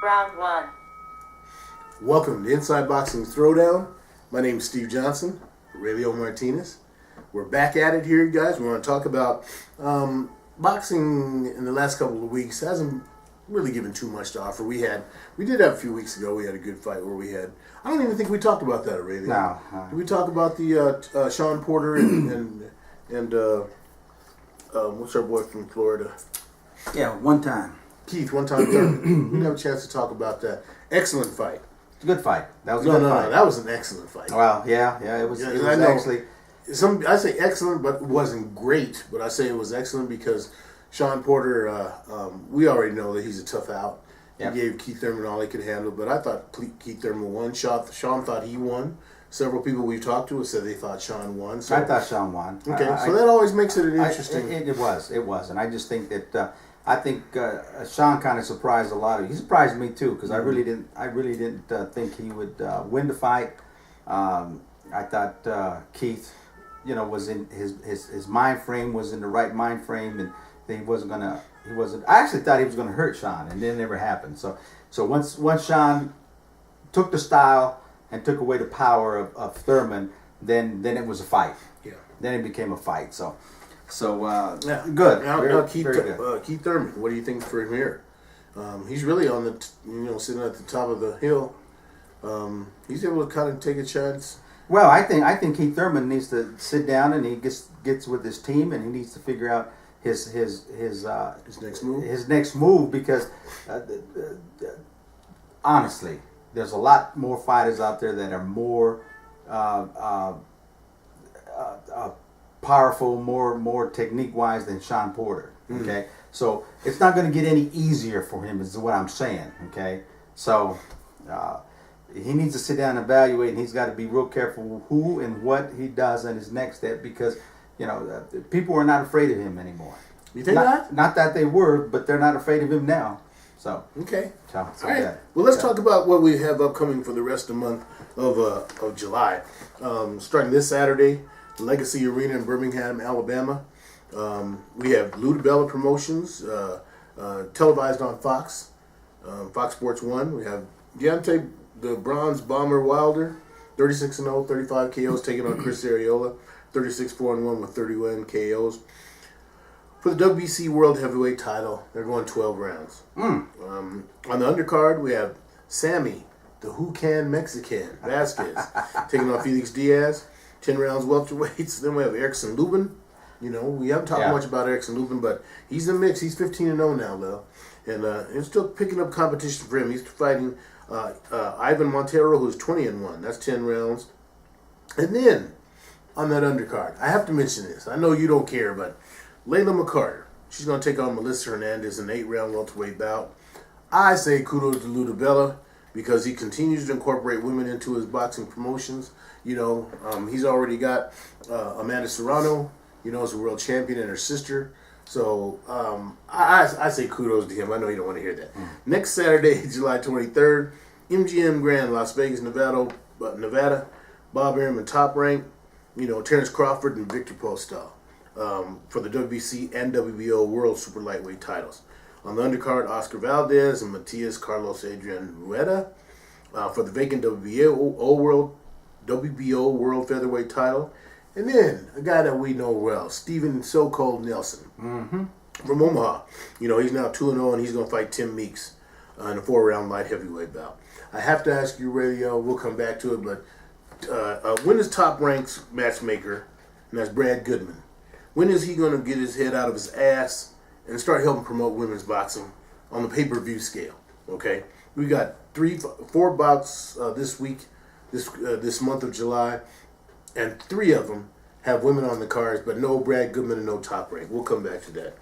Round 1. Welcome to Inside Boxing Throwdown. My name is Steve Johnson, Aurelio Martinez. We're back at it here, guys. We want to talk about boxing in the last couple of weeks. Hasn't really given too much to offer. We did have a few weeks ago. We had a good fight where we had. I don't even think we talked about that, Aurelio. No. Did we talk about the Sean Porter and what's our boy from Florida? Yeah, one time. Keith, one time Thurman. We didn't have a chance to talk about that. Excellent fight. It's a good fight. That was a good fight. No, that was an excellent fight. Well, yeah, it was actually. I say excellent, but it wasn't great. But I say it was excellent because Sean Porter, we already know that he's a tough out. Yep. He gave Keith Thurman all he could handle, but I thought Keith Thurman won. Sean thought he won. Several people we've talked to said they thought Sean won. So. I thought Sean won. Okay, so that always makes it an interesting. It was, and I just think that Sean kind of surprised a lot of. He surprised me too because I really didn't think he would win the fight. I thought Keith, was in his mind frame was in the right mind frame, and he wasn't. I actually thought he was gonna hurt Sean, and it never happened. So once Sean took the style and took away the power of Thurman, then it was a fight. Yeah. Then it became a fight. So Yeah. good. Now Keith, very good. Keith Thurman, what do you think for him here? He's really on the sitting at the top of the hill. He's able to kind of take a chance. Well, I think Keith Thurman needs to sit down and he gets with his team and he needs to figure out his Next move. His next move because honestly, there's a lot more fighters out there that are more powerful, more technique wise than Sean Porter. Okay, so it's not going to get any easier for him. Is what I'm saying. Okay, so. He needs to sit down and evaluate, and he's got to be real careful who and what he does on his next step because, people are not afraid of him anymore. You think not? Not that they were, but they're not afraid of him now. So okay. So All right. yeah. Well, let's talk about what we have upcoming for the rest of the month of July. Starting this Saturday, Legacy Arena in Birmingham, Alabama. We have Lou DiBella Promotions, televised on Fox, Fox Sports 1. We have Deontay the Bronze Bomber Wilder, 36-0, 35 KOs, taking on Chris Arreola, 36-4-1 with 31 KOs. For the WBC World Heavyweight title, they're going 12 rounds. On the undercard, we have Sammy, the Who Can Mexican, Vasquez, taking on Felix Diaz, 10 rounds welterweights. Then we have Erickson Lubin. We haven't talked much about Erickson Lubin, but he's in the mix. He's 15-0 now, though. And it's still picking up competition for him. He's fighting Ivan Montero, who's 20-1. That's 10 rounds. And then, on that undercard, I have to mention this. I know you don't care, but Layla McCarter, she's going to take on Melissa Hernandez in an 8-round welterweight bout. I say kudos to Lou DiBella because he continues to incorporate women into his boxing promotions. He's already got Amanda Serrano, as a world champion, and her sister. So I say kudos to him. I know you don't want to hear that. Next Saturday, July 23rd, MGM Grand, Las Vegas, Nevada. Bob Arum and Top Rank. Terrence Crawford and Victor Postal for the WBC and WBO World Super Lightweight titles. On the undercard, Oscar Valdez and Matias Carlos Adrian Rueda for the vacant WBO World Featherweight title. And then, a guy that we know well, Steven So-Called Nelson from Omaha. He's now 2-0, and he's going to fight Tim Meeks in a 4-round light heavyweight bout. I have to ask you, Radio, we'll come back to it, but when is Top Rank's matchmaker, and that's Brad Goodman, when is he going to get his head out of his ass and start helping promote women's boxing on the pay-per-view scale? Okay? We got 4 bouts this week, this month of July. And 3 of them have women on the cards, but no Brad Goodman and no Top Rank. We'll come back to that.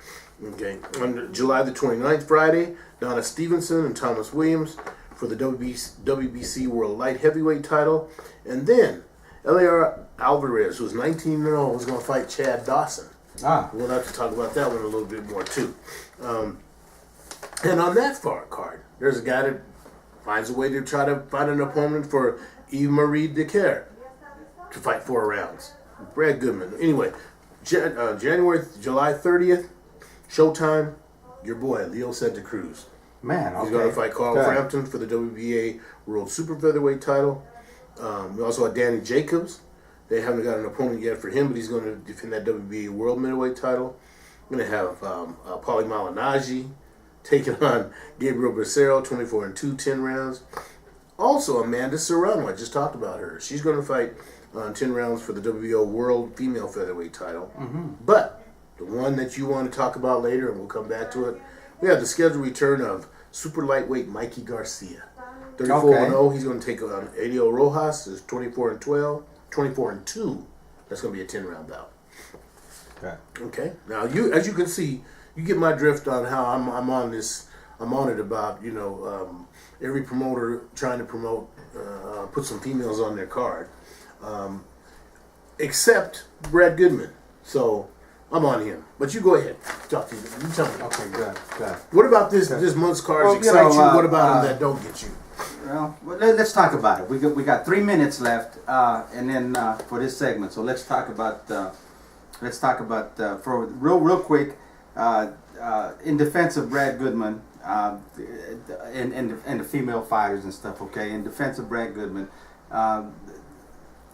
Okay. On July the 29th, Friday, Donna Stevenson and Thomas Williams for the WBC World Light Heavyweight title. And then, Eliar Alvarez, who's 19-0, is going to fight Chad Dawson. We'll have to talk about that one a little bit more, too. And on that far card, there's a guy that finds a way to try to find an opponent for Yves-Marie Decaire to fight 4 rounds. Brad Goodman. Anyway, July 30th, Showtime, your boy, Leo Santa Cruz. Man, okay. He's going to fight Carl Good. Frampton for the WBA World Super Featherweight title. We also have Danny Jacobs. They haven't got an opponent yet for him, but he's going to defend that WBA World Middleweight title. We're going to have Paulie Malignaggi taking on Gabriel Bracero, 24-2, 10 rounds. Also, Amanda Serrano, I just talked about her. She's going to fight 10 rounds for the WBO World Female Featherweight title. But the one that you want to talk about later, and we'll come back to it, we have the scheduled return of super lightweight Mikey Garcia. 34-0, he's going to take on Elio Rojas, is 24-12, 24-2. That's going to be a 10-round bout. Okay. Now, as you can see, you get my drift on how I'm on this. I'm on it about every promoter trying to promote, put some females on their card, except Brad Goodman. So I'm on him. But you go ahead. Talk to you. You tell me. Okay, good. What about this month's cards excite you? What about them that don't get you? Well, let's talk about it. We got 3 minutes left, and then for this segment. So let's talk about for real quick. In defense of Brad Goodman, and the female fighters and stuff. Okay, in defense of Brad Goodman,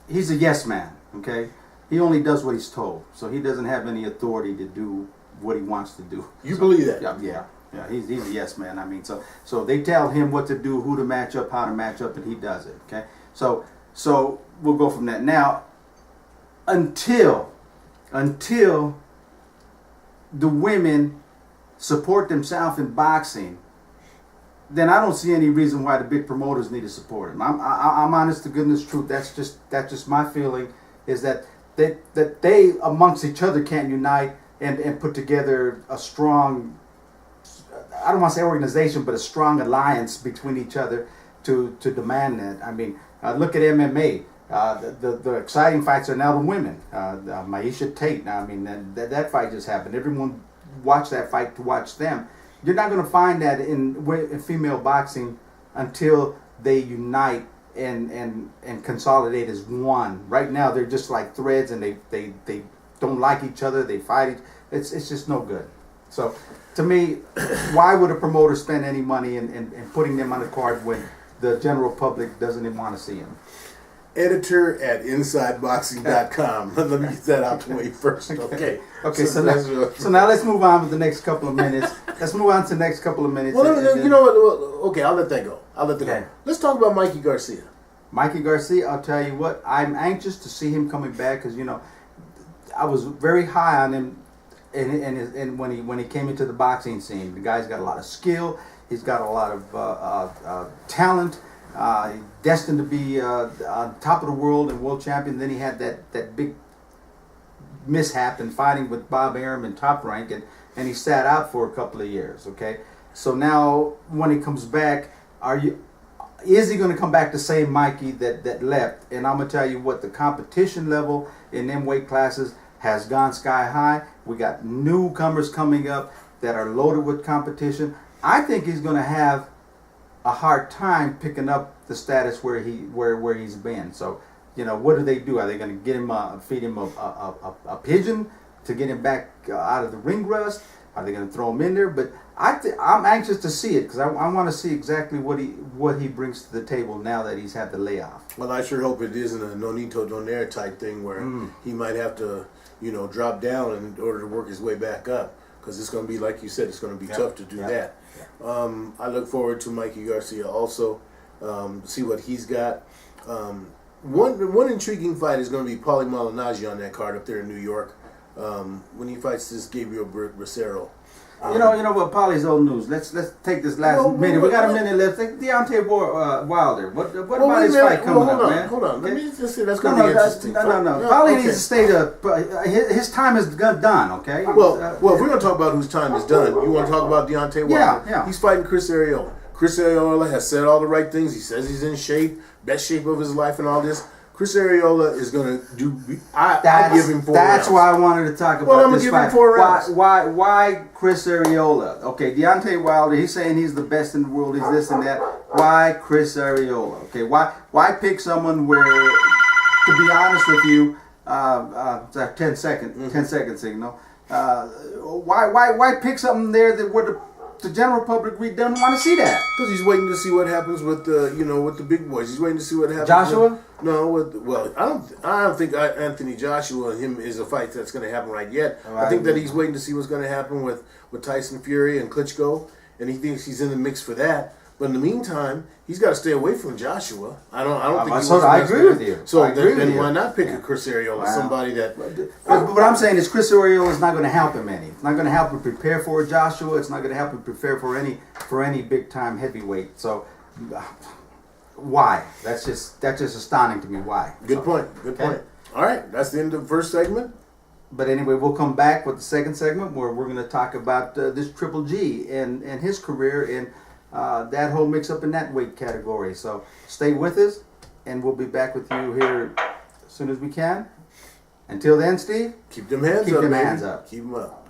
he's a yes man. Okay, he only does what he's told, so he doesn't have any authority to do what he wants to do. You believe that? Yeah. He's a yes man. I mean, so they tell him what to do, who to match up, how to match up, and he does it. Okay, so we'll go from that now until the women support themselves in boxing, then I don't see any reason why the big promoters need to support him. I'm honest to goodness truth. That's just my feeling, is that they amongst each other can't unite and put together a strong, I don't want to say organization, but a strong alliance between each other to demand that. I mean, look at MMA. The exciting fights are now the women. Maisha Tate. I mean, that fight just happened. Everyone watched that fight to watch them. You're not going to find that in female boxing until they unite and consolidate as one. Right now, they're just like threads, and they don't like each other. They fight. It's just no good. So, to me, why would a promoter spend any money in putting them on the card when the general public doesn't even want to see them? Editor at InsideBoxing.com. Let me get that out the way first. Okay. So now let's move on with the next couple of minutes. Let's move on to the next couple of minutes. Well, you know what? Okay, I'll let that go. Go. Let's talk about Mikey Garcia. Mikey Garcia, I'll tell you what, I'm anxious to see him coming back because, I was very high on him and when he came into the boxing scene. The guy's got a lot of skill. He's got a lot of talent. Destined to be on top of the world and world champion. Then he had that big mishap in fighting with Bob Arum in Top Rank, and he sat out for a couple of years. Okay, so now when he comes back, is he going to come back the same Mikey that left? And I'm gonna tell you what, the competition level in them weight classes has gone sky high. We got newcomers coming up that are loaded with competition. I think he's going to have a hard time picking up the status where he's been. So, what do they do? Are they going to get him feed him a pigeon to get him back out of the ring rust? Are they going to throw him in there? But I'm anxious to see it because I want to see exactly what he brings to the table now that he's had the layoff. Well, I sure hope it isn't a Nonito Donaire type thing where he might have to drop down in order to work his way back up, because it's going to be, like you said, it's going to be tough to do that. I look forward to Mikey Garcia also, see what he's got. One intriguing fight is going to be Paulie Malignaggi on that card up there in New York when he fights this Gabriel Bracero. You know what, Paulie's old news. Let's take this last minute. We got a minute left. Deontay Wilder. What about his fight coming up, man? Hold on. Let me just say that's going to be interesting. No. Paulie needs to stay his time is done. Okay. Well, if we're going to talk about whose time is done, you want to talk about Deontay Wilder? Yeah. He's fighting Chris Arreola. Chris Arreola has said all the right things. He says he's in shape, best shape of his life, and all this. Chris Arreola is going to do. I give him 4 rounds. That's why I wanted to talk about this fight. I'm going to give him 4 rounds. Why Chris Arreola? Okay, Deontay Wilder, he's saying he's the best in the world. He's this and that. Why Chris Arreola? Okay, why pick someone where, to be honest with you, 10 second signal. Why pick something there that where the general public really doesn't want to see that. Because he's waiting to see what happens with the, with the big boys. He's waiting to see what happens. Joshua? I don't think Anthony Joshua and him is a fight that's going to happen right yet. I think that he's waiting to see what's going to happen with Tyson Fury and Klitschko, and he thinks he's in the mix for that. But in the meantime, he's got to stay away from Joshua. I don't think. I agree with you. So then why not pick a Chris Arreola, somebody that? But what I'm saying is Chris Arreola is not going to help him any. It's not going to help him prepare for Joshua. It's not going to help him prepare for any big time heavyweight. So why? That's just astounding to me. Why? Good point. All right, that's the end of the first segment. But anyway, we'll come back with the second segment where we're going to talk about this Triple G and his career in that whole mix-up in that weight category. So stay with us, and we'll be back with you here as soon as we can. Until then, Steve, keep them hands up. Keep them hands up. Keep them up.